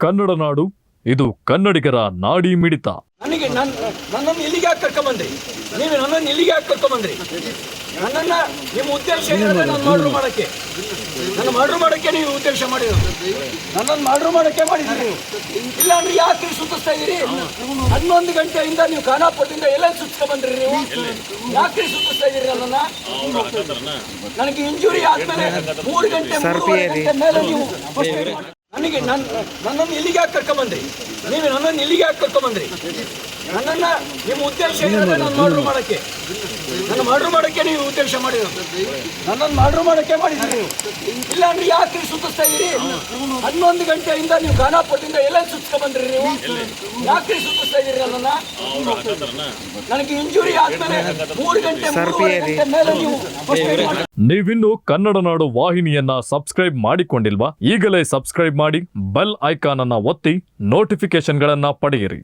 ಕನ್ನಡ ನಾಡು, ಇದು ಕನ್ನಡಿಗರ ನಾಡಿ ಮಿಡಿತ. ನನ್ನನ್ನು ಇಲ್ಲಿಗೆ ಯಾಕೆ ಕರ್ಕೊಂಬಂದ್ರಿ? ನೀವು ನನ್ನನ್ನು ಇಲ್ಲಿಗೆ ಯಾಕೆ ಕರ್ಕೊಂಬಂದ್ರಿ? ನನ್ನನ್ನ ನಿಮ್ಮ ಉದ್ದೇಶ ಏನಿದೆ? ನಾನು ಮರ್ಡರ್ ಮಾಡಕ್ಕೆ, ನನ್ನ ಮರ್ಡರ್ ಮಾಡಕ್ಕೆ ನೀವು ಉದ್ದೇಶ ಮಾಡಿರೋದು. ನನ್ನನ್ನು ಮರ್ಡರ್ ಮಾಡಕ್ಕೆ ಮಾಡಿದ್ದೀರಿ. ಇಲ್ಲ ಅಂದ್ರೆ ಯಾಕೆ ಸುತ್ತಿಸ್ತಾ ಇದ್ದೀರಿ? 11 ಗಂಟೆಯಿಂದ ನೀವು ಖಾನಾಪುರದಿಂದ ಎಲ್ಲ ಸುತ್ತಿಸ್ಕೊ ಬಂದ್ರಿ. ನೀವು ಯಾಕೆ ಸುತ್ತಿಸ್ತಾ ಇದ್ದೀರಿ ನನ್ನನ್ನ? ನನಗೆ ಇಂಜುರಿ ಆದ್ಮೇಲೆ 3 ಗಂಟೆ ಮೇಲೆ ನೀವು ನನ್ನನ್ನು ಇಲ್ಲಿಗೆ ಯಾಕೆ ಕರ್ಕೊಂಬಂದ್ರಿ? ನೀವು ನನ್ನನ್ನು ಇಲ್ಲಿಗೆ ಯಾಕೆ ಕರ್ಕೊಂಬಂದ್ರಿ? ನನ್ನನ್ನ ನಿಮ್ಮ ಉದ್ದೇಶ ಏನಿದೆ? ನಾನು ಮರ್ಡರ್ ಮಾಡಕ್ಕೆ, ನನ್ನ ಮರ್ಡರ್ ಮಾಡಕ್ಕೆ ನೀವು ಉದ್ದೇಶ ಮಾಡಿರೋದು. ನನ್ನನ್ನು ಮರ್ಡರ್ ಮಾಡಕ್ಕೆ ಮಾಡಿದ್ದೀರಿ. ಇಲ್ಲ ಅಂದ್ರೆ ಯಾಕೆ ಸುತ್ತಿಸ್ತಾ ಇದ್ದೀರಿ? 11 ಗಂಟೆಯಿಂದ ನೀವು ಖಾನಾಪುರದಿಂದ ಎಲ್ಲ ಸುತ್ತಿಸ್ಕೊ ಬಂದ್ರಿ. ನೀವು ಯಾಕೆ ಸುತ್ತಿಸ್ತಾ ಇದ್ದೀರಿ ನನ್ನನ್ನ? ನನಗೆ ಇಂಜುರಿ ಆದ್ಮೇಲೆ 3 ಗಂಟೆ ಮೇಲೆ ನೀವು ನೀವಿನ್ನು ಕನ್ನಡ ನಾಡು ವಾಹಿನಿಯನ್ನ ಸಬ್ಸ್ಕ್ರೈಬ್ ಮಾಡಿಕೊಂಡಿಲ್ವಾ? ಈಗಲೇ ಸಬ್ಸ್ಕ್ರೈಬ್ ಮಾಡಿ, ಬೆಲ್ ಐಕಾನ್ ಅನ್ನ ಒತ್ತಿ ನೋಟಿಫಿಕೇಶನ್ಗಳನ್ನ ಪಡೆಯಿರಿ.